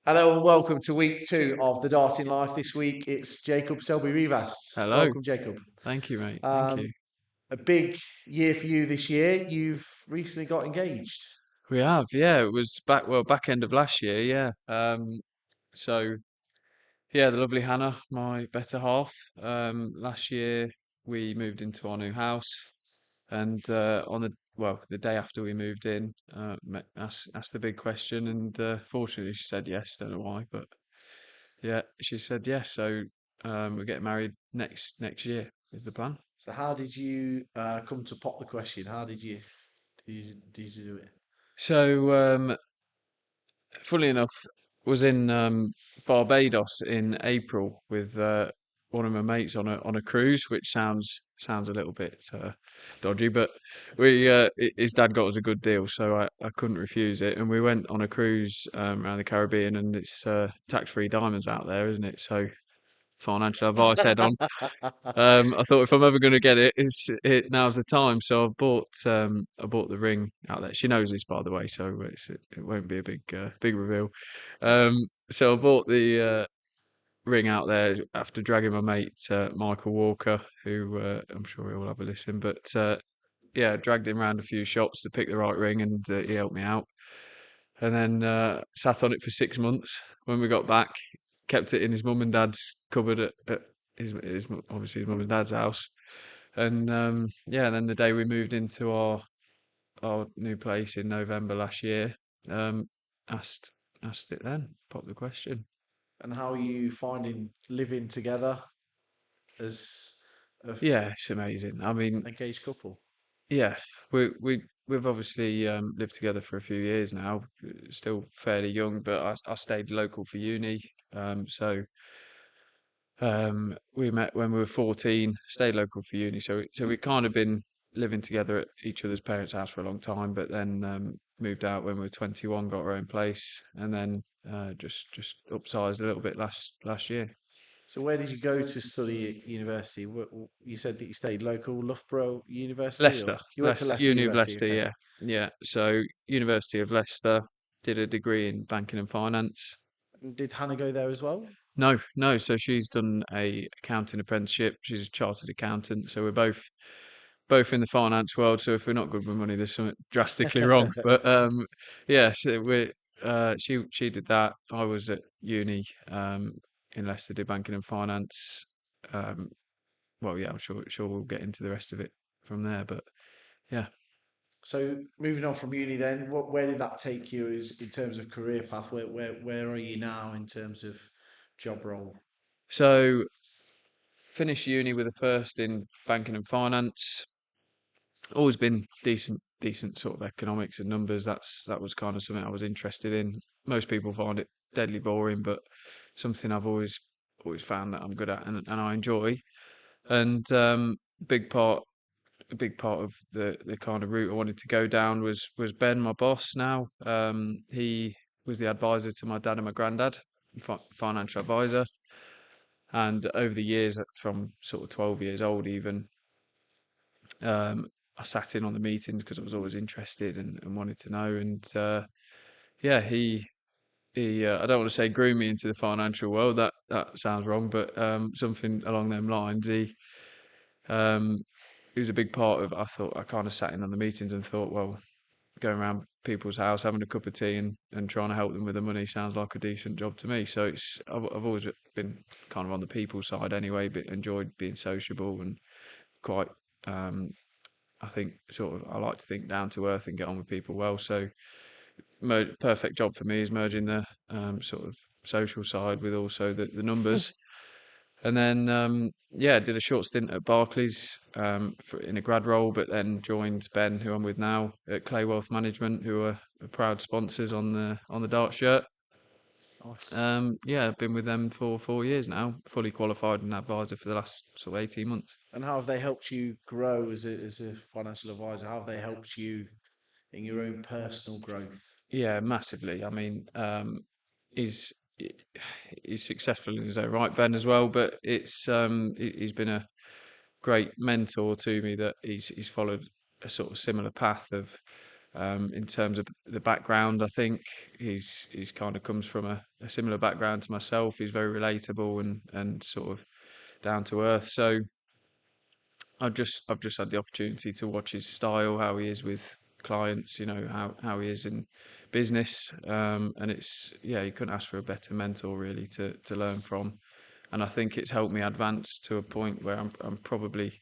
Hello and welcome to week two of the Darting Life. This week it's Jaikob Selby-Rivas. Hello. Welcome, Jacob. Thank you, mate. Thank you. Um, a big year for you this year. You've recently got engaged. We have, yeah. It was back end of last year, yeah. So yeah, the lovely Hannah, my better half. Last year we moved into our new house, and on the day after we moved in, asked the big question, and fortunately she said yes. Don't know why, but yeah, she said yes. So we're getting married next year is the plan. So, how did you come to pop the question? How did you do it? So funnily enough, was in Barbados in April with one of my mates on a cruise, which sounds a little bit dodgy, but his dad got us a good deal, so I couldn't refuse it, and we went on a cruise around the Caribbean, and it's tax-free diamonds out there, isn't it? So financial advice head on. I thought if I'm ever going to get it, now's the time. So I bought the ring out there. She knows this, by the way, so it won't be a big reveal. So I bought the ring out there after dragging my mate Michael Walker, who I'm sure he'll have a listen. But yeah, dragged him around a few shops to pick the right ring, and he helped me out. And then sat on it for 6 months. When we got back, kept it in his mum and dad's cupboard at obviously his mum and dad's house. And yeah, then the day we moved into our new place in November last year, um, asked asked it then, popped the question. And how are you finding living together as a Yeah, it's amazing. I mean, engaged couple? yeah, we've obviously lived together for a few years now. Still fairly young, but I stayed local for uni. So we met when we were 14, stayed local for uni. So we kind of been living together at each other's parents' house for a long time, but then moved out when we were 21, got our own place, and then just upsized a little bit last year. So, where did you go to study at university? You said that you stayed local, Loughborough University, or Leicester, you went to Leicester, Leicester Uni of University? Leicester, Okay. yeah, yeah. So University of Leicester, did a degree in banking and finance. And did Hannah go there as well? No, no. So she's done a accounting apprenticeship. She's a chartered accountant. So we're both in the finance world. So if we're not good with money, there's something drastically wrong. But yeah, so she did that. I was at uni in Leicester, did banking and finance. Um, well, yeah, I'm sure we'll get into the rest of it from there. But yeah. So moving on from uni, then, where did that take you as in terms of career path? Where are you now in terms of job role? So finished uni with a first in banking and finance. Always been decent sort of economics and numbers. That was kind of something I was interested in. Most people find it deadly boring, but something I've always found that I'm good at and I enjoy. And big part a big part of the kind of route I wanted to go down was Ben, my boss now. He was the advisor to my dad and my granddad, financial advisor. And over the years, from sort of 12 years old even, I sat in on the meetings because I was always interested and wanted to know. And yeah, he I don't want to say grew me into the financial world. That sounds wrong, but something along them lines. Um, he was a big part of. I thought I kind of sat in on the meetings and thought, well, going around people's house having a cup of tea and trying to help them with the money sounds like a decent job to me. So I've always been kind of on the people side anyway, but enjoyed being sociable and quite um, I think sort of I like to think down to earth and get on with people well. So perfect job for me is merging the sort of social side with also the numbers. And then yeah, did a short stint at Barclays in a grad role, but then joined Ben, who I'm with now, at Clay Wealth Management, who are proud sponsors on the Dart shirt. Nice. Yeah, I've been with them for 4 years now, fully qualified and advisor for the last sort of 18 months. And how have they helped you grow as a financial advisor? How have they helped you in your own personal growth? Yeah, massively. I mean, he's he's successful in his own right, Ben as well. But he's been a great mentor to me that he's followed a sort of similar path of In terms of the background, I think he's kind of comes from a similar background to myself. He's very relatable and sort of down to earth. So I've just had the opportunity to watch his style, how he is with clients, how he is in business, and it's yeah, you couldn't ask for a better mentor really to learn from, and I think it's helped me advance to a point where I'm probably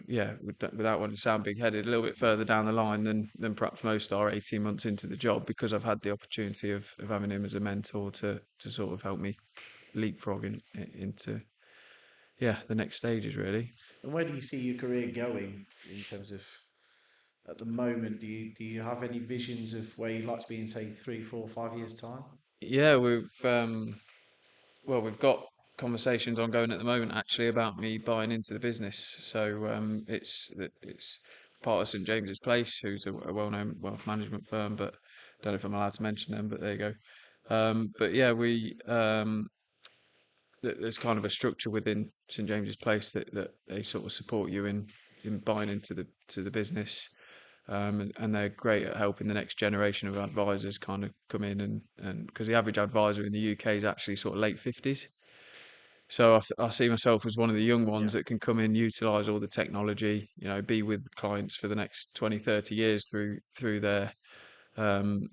yeah, without wanting to sound big-headed, a little bit further down the line than perhaps most are 18 months into the job because I've had the opportunity of having him as a mentor to sort of help me leapfrog into yeah the next stages really. And where do you see your career going in terms of at the moment? Do you have any visions of where you'd like to be in, say, 3, 4, 5 years time? Yeah, we've got conversations ongoing at the moment actually about me buying into the business. So it's part of St James's Place, who's a well-known wealth management firm, but don't know if I'm allowed to mention them. But there you go. But yeah, there's kind of a structure within St James's Place that they sort of support you in buying into the business. And they're great at helping the next generation of advisors kind of come in and because the average advisor in the UK is actually sort of late 50s. So I see myself as one of the young Yeah, ones that can come in, utilize all the technology, be with clients for the next 20, 30 years through their um,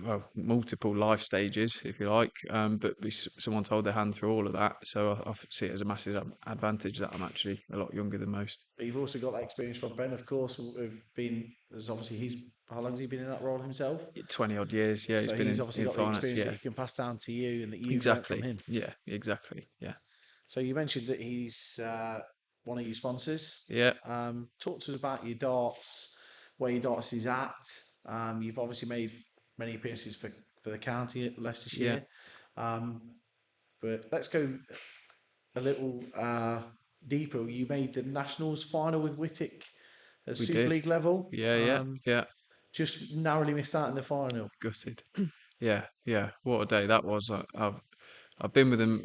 well, multiple life stages, if you like, but be someone to hold their hand through all of that. So I see it as a massive advantage that I'm actually a lot younger than most. but you've also got that experience from Ben, of course. Of being, there's obviously he's how long has he been in that role himself? 20 odd years, yeah, he's So been he's obviously in got the finance, experience that yeah, he can pass down to you and that you've learnt from exactly, him. yeah, exactly, yeah, So you mentioned that he's one of your sponsors. yeah, Talk to us about your darts, where your darts is at. You've obviously made many appearances for the county at yeah, Leicestershire. Um, but let's go a little deeper. You made the Nationals final with Whittick at we Super did, League level. yeah, yeah, yeah, Just narrowly missed out in the final. gutted. Yeah, yeah. What a day that was. I've been with them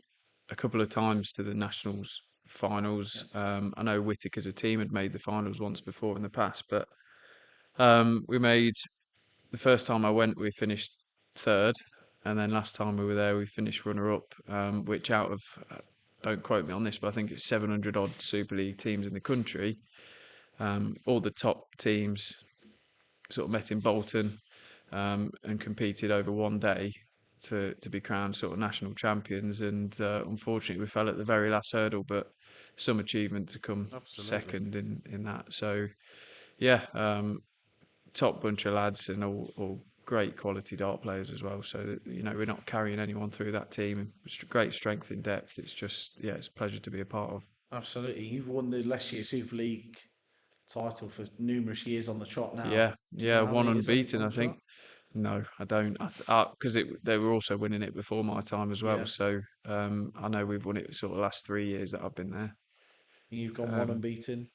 a couple of times to the Nationals Yeah, finals. I know Whittick as a team had made the finals once before in the past, but we made the first time I went, we finished third, and then last time we were there, we finished runner up. Which out of don't quote me on this, but I think it's 700 odd Super League teams in the country. All the top teams sort of met in Bolton and competed over one day to be crowned sort of national champions. And unfortunately, we fell at the very last hurdle, but some achievement to come absolutely. second in that. So yeah, top bunch of lads and all great quality dart players as well. So that, we're not carrying anyone through that team. Great strength in depth. It's just yeah, it's a pleasure to be a part of. Absolutely. You've won the Leicestershire Super League title for numerous years on the trot now. Yeah, Do you know yeah, how one many it is unbeaten, on I the think. trot? No, I don't. Because they were also winning it before my time as well. Yeah. So I know we've won it sort of last 3 years that I've been there. And you've gone one Um, unbeaten.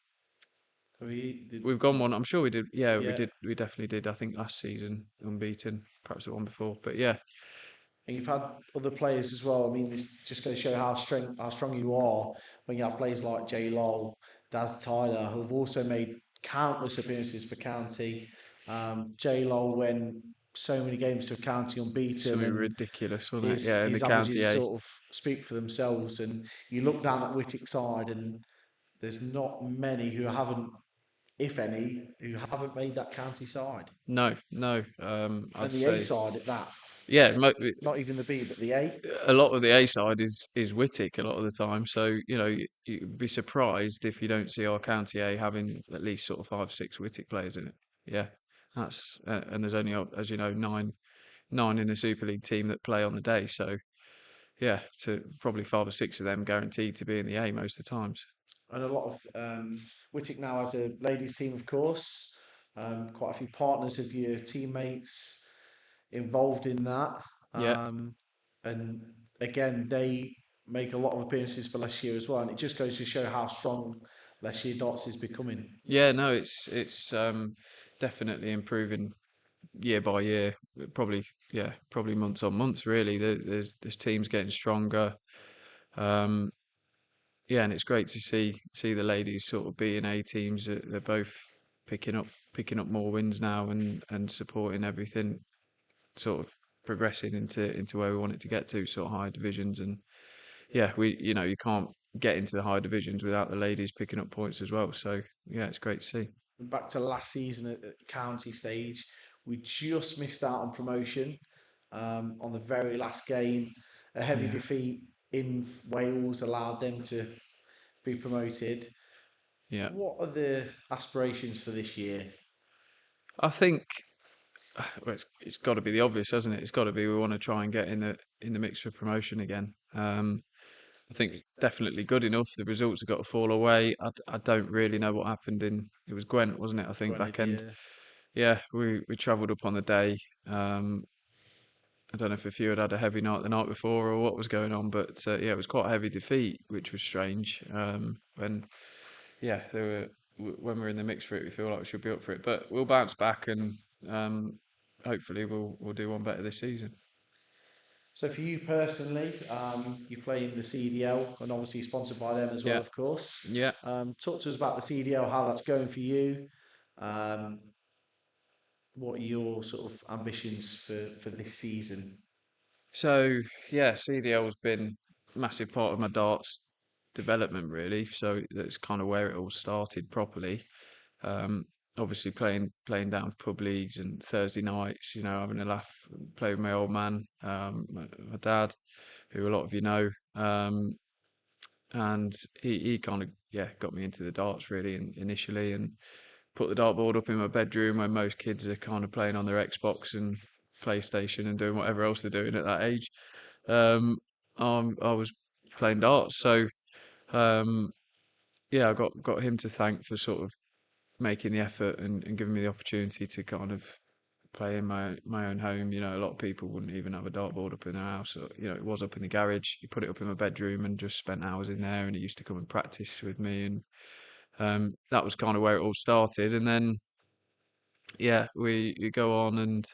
Have you? we've gone one. I'm sure we did. Yeah, we Yeah. did. We definitely did. I think last season unbeaten, perhaps the one before. But yeah, And you've had other players as well. I mean, this just going to show how strong you are when you have players like Jay Lowell, Daz Tyler, who have also made countless appearances for county. Jay Lowell went so many games for county unbeaten, something and ridiculous, wasn't it? his Yeah, in the his county averages A. sort of speak for themselves. And you look down at Whittick side, and there's not many who haven't, if any, who haven't made that county side. No, no. I'd And the A say side at that, yeah. not even the B, but the A. A lot of the A side is Whittick a lot of the time. So you'd be surprised if you don't see our county A having at least sort of 5, 6 Whittick players in it. Yeah, that's and there's only as you know nine in a Super League team that play on the day. So yeah, to probably 5 or 6 of them guaranteed to be in the A most of the times. And a lot of Whittick now has a ladies team, of course. Quite a few partners of your teammates involved in that. Yeah, And again, they make a lot of appearances for Leicestershire as well. And it just goes to show how strong Leicestershire Dots is becoming. yeah. No, it's definitely improving year by year. Probably yeah, probably months on months. Really, there's teams getting stronger. Um, yeah, and it's great to see the ladies sort of being A teams. They're both picking up more wins now and supporting everything sort of progressing into where we want it to get to, sort of higher divisions. And yeah, we you can't get into the higher divisions without the ladies picking up points as well. So yeah, it's great to see. Back to last season at county stage, we just missed out on promotion on the very last game. A heavy Yeah, defeat in Wales allowed them to be promoted. yeah. What are the aspirations for this year? I think well, it's got to be the obvious, hasn't it? It's got to be we want to try and get in the mix for promotion again. I think definitely good enough. The results have got to fall away. I don't really know what happened in it was Gwent, wasn't it? I think back end. Grenadier. Yeah, we travelled up on the day. Um, I don't know if a few had a heavy night the night before or what was going on, but yeah, it was quite a heavy defeat, which was strange. When yeah, when we're in the mix for it, we feel like we should be up for it, but we'll bounce back and um, hopefully we'll do one better this season. So for you personally, you play in the CDL and obviously sponsored by them as well, Yeah, of course. yeah. Talk to us about the CDL, how that's going for you. Um, what are your sort of ambitions for this season? So yeah, CDL's been a massive part of my darts development really. So that's kind of where it all started properly. Um, Obviously playing down pub leagues and Thursday nights, having a laugh, play with my old man, my dad, who a lot of you know, and he kind of got me into the darts really initially, and put the dartboard up in my bedroom when most kids are kind of playing on their Xbox and PlayStation and doing whatever else they're doing at that age. Um, I was playing darts, so um, yeah, I got him to thank for sort of making the effort and giving me the opportunity to kind of play in my own home. A lot of people wouldn't even have a dartboard up in their house. So, it was up in the garage. You put it up in my bedroom and just spent hours in there. And he used to come and practice with me, and that was kind of where it all started. And then yeah, we go on and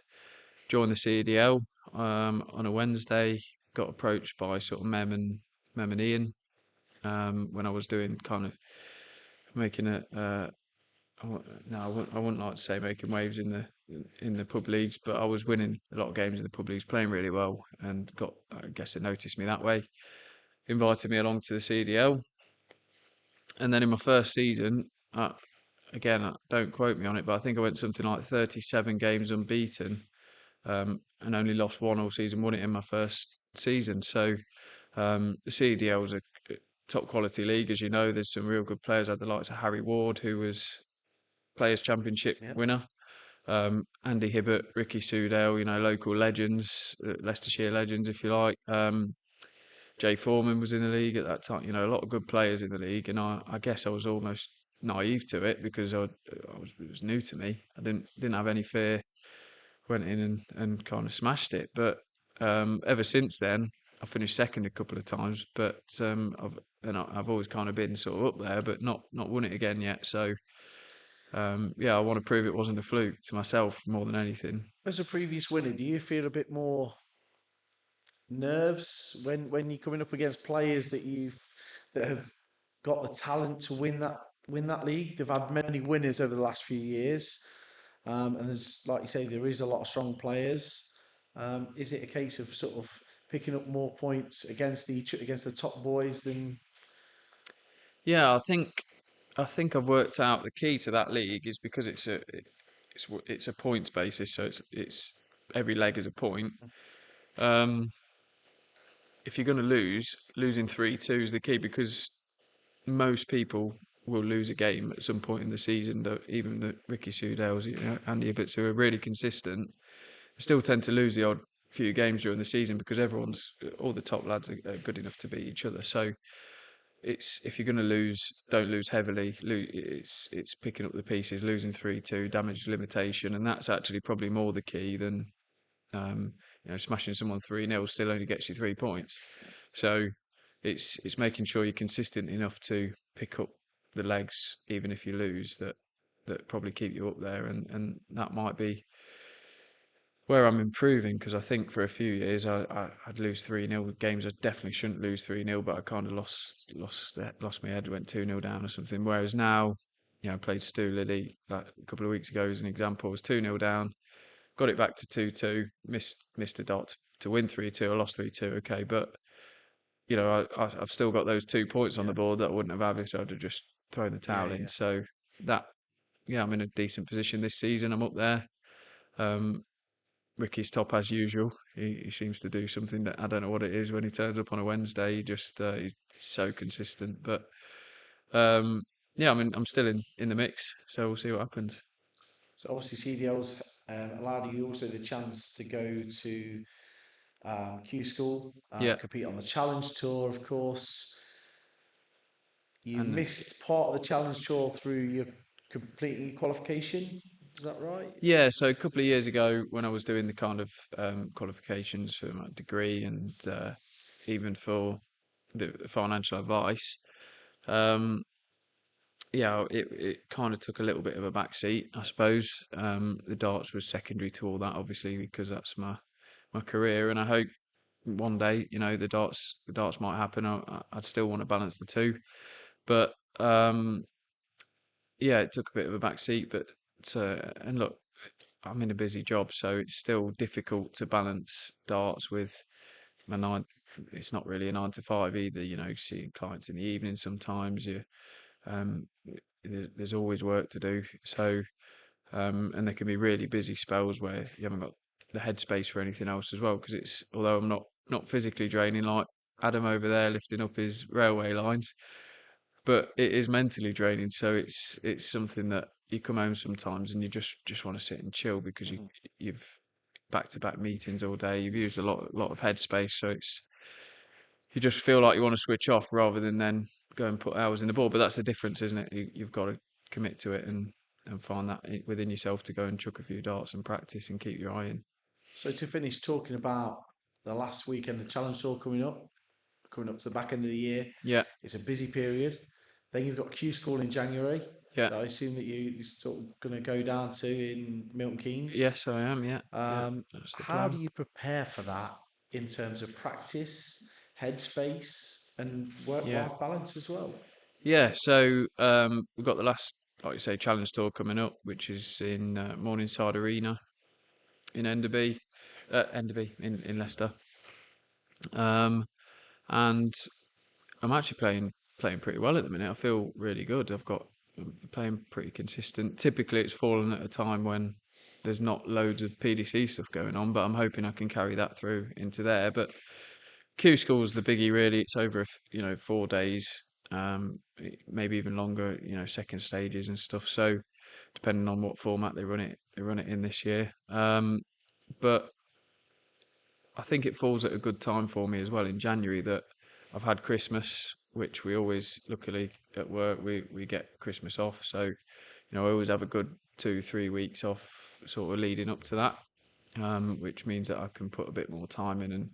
join the CDL on a Wednesday. Got approached by sort of Mem and Ian when I was doing kind of making a no, I wouldn't like to say making waves in the pub leagues, but I was winning a lot of games in the pub leagues, playing really well, and I guess they noticed me that way. Invited me along to the CDL, and then in my first season, again, don't quote me on it, but I think I went something like 37 games unbeaten, and only lost one all season. Won it in my first season, so the CDL is a top quality league, as you know. There's some real good players. I had the likes of Harry Ward, who was Players Championship Yep. winner. Andy Hibbert, Ricky Sudale, local legends, Leicestershire legends, if you like. Jay Foreman was in the league at that time. A lot of good players in the league, and I guess I was almost naive to it because it was new to me. I didn't have any fear. Went in and kind of smashed it. But ever since then, I finished second a couple of times. But I've always kind of been sort of up there, but not won it again yet. So yeah, I want to prove it wasn't a fluke to myself more than anything. As a previous winner, do you feel a bit more nerves when you're coming up against players that have got the talent to win that league? They've had many winners over the last few years, and there's like you say, there is a lot of strong players. Is it a case of sort of picking up more points against the top boys than? Yeah, I think I've worked out the key to that league is because it's a points basis, so it's every leg is a point. Um, if you're going to losing 3-2 is the key because most people will lose a game at some point in the season. Even the Ricky Sudales, Andy Ibbotts, who are really consistent, still tend to lose the odd few games during the season because all the top lads are good enough to beat each other. So it's if you're going to lose, don't lose heavily. It's picking up the pieces, losing 3-2, damage limitation, and that's actually probably more the key than um, smashing someone 3-0 still only gets you 3 points. So it's making sure you're consistent enough to pick up the legs, even if you lose, that probably keep you up there, and that might be where I'm improving because I think for a few years I'd lose 3-0 games I definitely shouldn't lose 3-0, but I kind of lost my head, went 2-0 down or something. Whereas now played Stu Lilly like, a couple of weeks ago as an example. I was 2-0 down, got it back to 2-2, missed a dot to win 3-2. I lost 3-2, okay, but I've still got those 2 points on Yeah, the board that I wouldn't have had if I'd have just thrown the yeah, towel in. yeah. So that, I'm in a decent position this season. I'm up there. Um, Ricky's top as usual. He seems to do something that I don't know what it is when he turns up on a Wednesday. He's so consistent. But um, I'm still in the mix, so we'll see what happens. So obviously CDL's allowed you also the chance to go to Q School, Yeah, compete on the Challenge Tour, of course. You and missed part of the Challenge Tour through your completing your qualification. Is that right? yeah. So a couple of years ago, when I was doing the kind of qualifications for my degree and even for the financial advice, um, it kind of took a little bit of a back seat, I suppose. The darts was secondary to all that, obviously, because that's my career, and I hope one day, the darts might happen. I'd still want to balance the two, but yeah, it took a bit of a back seat. But and look, I'm in a busy job, so it's still difficult to balance darts with my nine. It's not really a 9 to 5 either. Seeing clients in the evening sometimes. Um, there's always work to do. So, and there can be really busy spells where you haven't got the headspace for anything else as well. Because although I'm not physically draining like Adam over there lifting up his railway lines, but it is mentally draining. So it's something that you come home sometimes and you just want to sit and chill because Mhm. you've back to back meetings all day. You've used a lot of headspace, so you just feel like you want to switch off rather than then go and put hours in the ball. But that's the difference, isn't it? You've got to commit to it and find that within yourself to go and chuck a few darts and practice and keep your eye in. So to finish talking about the last weekend, the Challenge Tour coming up to the back end of the year. Yeah, It's a busy period. Then you've got Q School in January yeah, that I assume that you're sort of going to go down to in Milton Keynes. yes, I am. Yeah, yeah, that's the How do plan. you prepare for that in terms of practice, headspace, and Yeah, work-life balance as well? yeah. So we've got the last, like you say, challenge tour coming up, which is in Morningside Arena in Enderby in Leicester. Um, and I'm actually playing pretty well at the minute. I feel really good. I'm playing pretty consistent. Typically, it's fallen at a time when there's not loads of PDC stuff going on, but I'm hoping I can carry that through into there. But Q School's the biggie, really. It's over 4 days, maybe even longer. Second stages and stuff. So depending on what format they run it in this year. But I think it falls at a good time for me as well in January that I've had Christmas, which we always, luckily at work, we get Christmas off. So, I always have a good 2, 3 weeks off sort of leading up to that, which means that I can put a bit more time in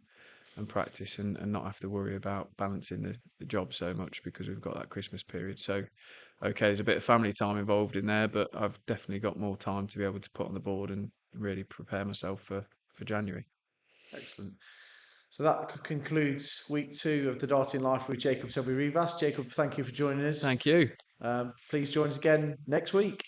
and practice and not have to worry about balancing the job so much because we've got that Christmas period. So, okay, there's a bit of family time involved in there, but I've definitely got more time to be able to put on the board and really prepare myself for January. Excellent. So that concludes week two of the Darting Life with Jaikob Selby-Rivas. Jaikob, thank you for joining us. Thank you. Please join us again next week.